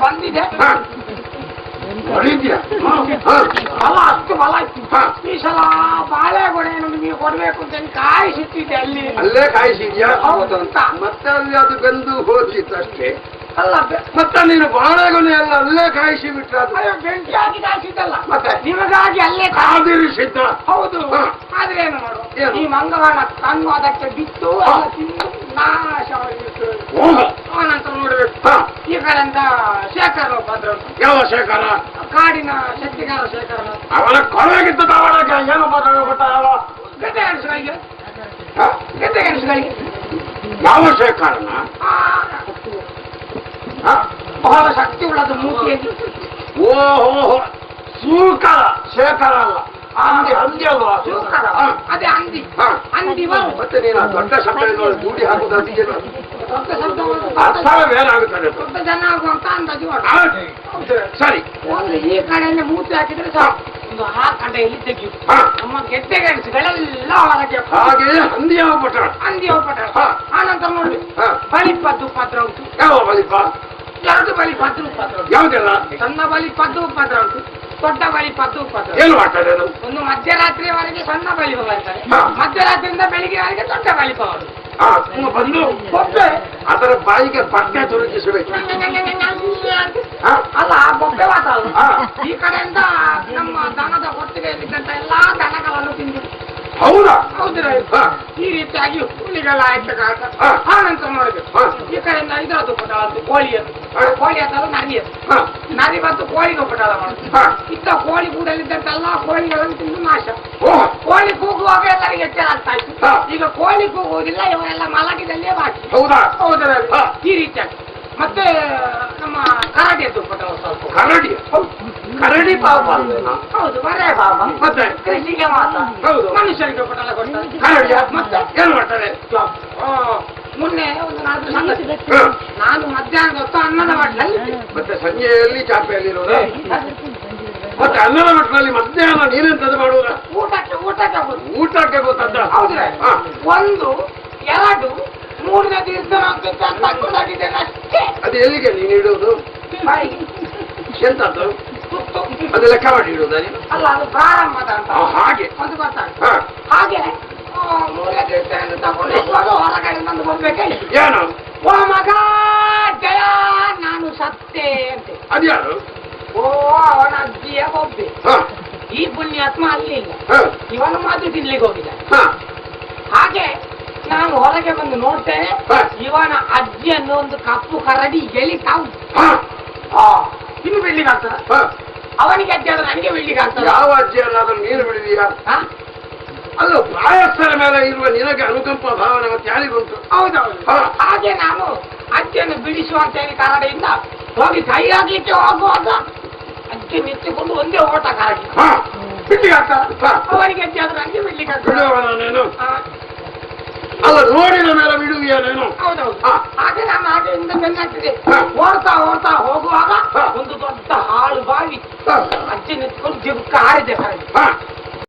ಬಂದಿದೆ ಅಲ್ಲ ಅಷ್ಟು ಬಲ ಈ ಸಲ ಬಾಳೆಗೊನೆಯನ್ನು ನಿಮಗೆ ಕೊಡ್ಬೇಕು ಅಂತ ಕಾಯಿಸುತ್ತಿದ್ದೆ ಅಲ್ಲೇ ಕಾಯಿಸಿದ್ಯಾ? ಹೌದು ಅಂತ ಮತ್ತೆ ಅಲ್ಲಿ ಅದು ಬೆಂದು ಹೋಗಿತ್ತು ಅಷ್ಟೇ. ಅಲ್ಲ ಮತ್ತೆ ನೀನು ಬಾಳೆಗೊನೆ ಎಲ್ಲ ಅಲ್ಲೇ ಕಾಯಿಸಿ ಬಿಟ್ರೆ ಬೆಂಕಿ ಹಾಕಿ ಕಾಯಿಸಿದ್ದಲ್ಲ, ಮತ್ತೆ ನಿಮಗಾಗಿ ಅಲ್ಲೇ ಕಾದಿರಿಸಿದ್ದ. ಹೌದು. ಆದ್ರೆ ಏನು ಮಾಡು, ಈ ಮಂಗವಾಣ ಕಣ್ಣು ಅದಕ್ಕೆ ಬಿತ್ತು ತಿಂದು ನಾಶವಾಗಿತ್ತು. ಅವನಂತ ನೋಡ್ಬೇಕು. ಈ ಕಡೆಯಿಂದ ಶೇಖರ್ ಬಂದ್ರು. ಯಾವ ಶೇಖರ? ಕಾಡಿನ ಶಕ್ತಿಗಾರ ಶೇಖರ. ಅವನ ಕೊಳಗಿದ್ದ ಏನು ಗೊತ್ತ? ಗದ್ದೆ ಗಣಸುಗಳಿಗೆ ಗದ್ದೆ ಗಣಸುಗಳಿಗೆ ಯಾವ ಶೇಖರನ? ಬಹಳ ಶಕ್ತಿ ಉಳ್ಳದು ಮೂತಿಯಲ್ಲಿ. ಓಹೋ, ಶೂಕರ ಶೇಖರ ಅಲ್ಲ, ಹಂದಿ. ಹಂದಿ ಅಲ್ವಾ? ಅದೇ ಹಂದಿ. ಹಂದಿ ಮತ್ತೆ ನೀನು ದೊಡ್ಡ ಶಬ್ದ ದೂಡಿ ಹಾಕುದು ಅದಕ್ಕೆ ದೊಡ್ಡ ಶಬ್ದ ಏನಾಗುತ್ತದೆ? ದೊಡ್ಡ ಜನ ಆಗುವಂತ ಅಂದಾಜು. ಸರಿ, ಒಂದು ಈ ಕಡೆಯಿಂದ ಮೂತಿ ಹಾಕಿದ್ರೆ ಸಾಕು, ಒಂದು ಆ ಕಡೆಯಲ್ಲಿ ತೆಗೆಯು. ನಮ್ಮ ಗೆದ್ದೆ ಗೆಣಸುಗಳೆಲ್ಲ ಹೊರಗೆ. ಹಾಗೆಯೇ ಹಂದಿ ಹೋಗ್ಬಿಟ್ಟ. ಹಂದಿ ಹೋಗ್ಬಿಟ್ಟ. ಆನಂತರ ನೋಡಿ ಬಲಿಪದ್ದು ಉಪದ್ರ ಉಂಟು. ಯಾವ ಬಲಿಪ? ಎರಡು ಬಲಿಪದ್ದು ಉಪದ್ರ. ಯಾವುದೆಲ್ಲ? ಸಣ್ಣ ಬಲಿಪದ್ದು ಉಪದ್ರ ಉಂಟು, ದೊಡ್ಡ ಬಲಿಪದ್ದು ಉಪದ್ರ. ಏನು ಮಾಡ್ತಾರೆ ಅದು? ಒಂದು ಮಧ್ಯರಾತ್ರಿಯವರೆಗೆ ಸಣ್ಣ ಬಲಿಪ ಬರ್ತಾರೆ, ಮಧ್ಯರಾತ್ರಿಯಿಂದ ಬೆಳಿಗ್ಗೆವರೆಗೆ ದೊಡ್ಡ ಬಲಿಪ ಅವರು ಬಂದು ಬೊಬ್ಬೆ ಅದರ ಬಾಯಿಗೆ ಬಟ್ಟೆ ತುರುಕಿಸಬೇಕು. ಅಲ್ಲ ಆ ಬೊಬ್ಬೆ ವಾತಾವರಣ. ಈ ಕಡೆಯಿಂದ ನಮ್ಮ ದನದ ಒಟ್ಟಿಗೆಯಲ್ಲಿದ್ದಂತ ಎಲ್ಲಾ ದನಗಳನ್ನು ತಿಂದು. ಹೌದಾ? ಹೌದು. ಈ ರೀತಿಯಾಗಿ ಹುಲಿಗಳ ಆಯ್ತಕ್ಕಾಗ ಆನಂತರ ನೋಡ್ಬೇಕು. ಈ ಕಡೆಯಿಂದ ಇದರದ್ದು ಉಪಟಾಳದ್ದು ಕೋಳಿಯದ್ದು. ಕೋಳಿ ಅಥವಾ ನರಿಯದ್ದು. ನರಿ ಬಂದು ಕೋಳಿಗೆ ಉಪಟಾಳ ಮಾಡುದು. ಇದ್ದ ಕೋಳಿ ಕೂಡಲಿದ್ದಂತ ಎಲ್ಲಾ ಕೋಳಿಗಳನ್ನು ತಿಂದು ನಾಶ. ಕೋಳಿ ಕೂಗುವಾಗ ಎಲ್ಲರಿಗೆ ಎಚ್ಚರ ಆಗ್ತಾ ಇತ್ತು. ಈಗ ಕೋಳಿ ಕೂಗುವುದಿಲ್ಲ, ಇವರೆಲ್ಲ ಮಲಗಿದಲ್ಲೇ ಬಾಕಿ. ಹೌದಾ? ಹೌದಾ? ಈ ರೀತಿಯಾಗಿ ಮತ್ತೆ ನಮ್ಮ ಕರಡಿಯದ್ದು ಉಪಟಾಳ ಸ್ವಲ್ಪ. ಕರಡಿ? ಕರಡಿ ಪಾಪ. ಹೌದು, ಬರೇ ಪಾಪ. ಮತ್ತೆ ಕೃಷಿಗೆ ಮಾತ್ರ. ಹೌದು, ಮನುಷ್ಯರಿಗೆ ಉಪಟಾಳ ಕೊಡ್ತಾರೆ. ಕರಡಿ ಮತ್ತೆ ಏನ್ ಮಾಡ್ತಾರೆ? ಮೊನ್ನೆ ಒಂದು ನಾನು ಮಧ್ಯಾಹ್ನದ ಹೊತ್ತು ಅನ್ನದ ಮಟ್ಟಲ್ಲಿ, ಮತ್ತೆ ಸಂಜೆಯಲ್ಲಿ ಚಾಪೆಯಲ್ಲಿರೋದ, ಮತ್ತೆ ಅನ್ನದ ಮಟ್ಟದಲ್ಲಿ ಮಧ್ಯಾಹ್ನ ನೀರೆಂತದ್ದು ಮಾಡುವುದ? ಊಟಕ್ಕೆ ಗೊತ್ತದ? ಹೌದ್ರೆ ಒಂದು ಎರಡು ಮೂರನೇ ದಿವಸ ತಗೊಂಡಾಗಿದ್ದೇನೆ ಅಷ್ಟೇ. ಅದು ಎಲ್ಲಿಗೆ ನೀನು ಇಡುವುದು? ಎಂತದ್ದು? ಅದು ಲೆಕ್ಕ ಮಾಡಿ ಇಡುವುದ ನೀನು? ಅಲ್ಲ, ಅದು ಪ್ರಾರಂಭದ ಅಂತ. ಹಾಗೆ ಒಂದು ಗೊತ್ತಾಗ ಹಾಗೆ ಮೂರನೇ ದಿವಸ ತಗೊಂಡು ಹೊರಗಡೆ ಬಂದು ಬರ್ಬೇಕೆ. ಏನು? ಓ ಮಗ ಜಯ, ನಾನು ಸತ್ತೆ ಅಂತೆ. ಅದ್ಯಾರು? ಓ, ಅವನ ಅಜ್ಜಿಯ ಒಬ್ಬೆ. ಈ ಪುಣ್ಯಾತ್ಮ ಅಲ್ಲಿ ಇಲ್ಲ, ಇವನು ಮಾತು ತಿನ್ಲಿಕ್ಕೆ ಹೋಗಿದ್ದ. ಹಾಗೆ ನಾನು ಹೊರಗೆ ಬಂದು ನೋಡ್ತೇನೆ, ಇವನ ಅಜ್ಜಿಯನ್ನು ಒಂದು ಕಪ್ಪು ಕರಡಿ ಎಳಿತಾ ಉಂಟು. ಇನ್ನು ಬಿಡ್ಲಿಕ್ಕೆ ಆಗ್ತದ? ಅವನಿಗೆ ಅಜ್ಜಿ ಆದ್ರೆ ನನಗೆ ಬಿಡ್ಲಿಕ್ಕೆ ಆಗ್ತದ? ಯಾವ ಅಜ್ಜಿ ಅನ್ನಾದ್ರೂ ನೀನು ಬಿಡುವಿಯಾ? ಅಲ್ಲ, ಪ್ರಾಯಸ್ಥರ ಮೇಲೆ ಇರುವ ನಿನಗೆ ಅನುಕಂಪ ಭಾವನೆ ಮತ್ತೆ ಯಾರಿಗುಂಟು? ಹೌದೌದು. ಹಾಗೆ ನಾನು ಅಜ್ಜಿಯನ್ನು ಬಿಡಿಸುವ ಅಂತ ಹೇಳಿ ಕರಡಿಯಿಂದ ಹೋಗಿ ಕೈ ಹಾಕ್ಲಿಕ್ಕೆ ಹೋಗುವಾಗ ಅಜ್ಜಿ ನಿಂತುಕೊಂಡು ಒಂದೇ ಓಟ ಕರಡಿ ಬಿಡ್ಲಿಕ್ಕೆ ಆಗ್ತದ? ಅವನಿಗೆ ಅಜ್ಜಿ ಆದ್ರೆ ನನಗೆ ಬಿಡ್ಲಿಕ್ಕೆ ಆಗ್ತದ? ನೀನು ಅಲ್ಲ, ನೋಡಿದ ಮೇಲೆ ಬಿಡುವಿಯ ನೀನು? ಹೌದೌದು. ಹಾಗೆ ನಾನು ಹಾಗೆಯಿಂದ ಬೆನ್ನಾಗ್ತಿದೆ. ಓಡ್ತಾ ಓಡ್ತಾ ಹೋಗುವಾಗ ಒಂದು ದೊಡ್ಡ ಹಾಳು ಬಾವಿ, ಅಜ್ಜಿ ನಿಂತ್ಕೊಂಡು ಜಿಗುಕ್ಕ ಹಾರಿದೆ ಕರಡಿ.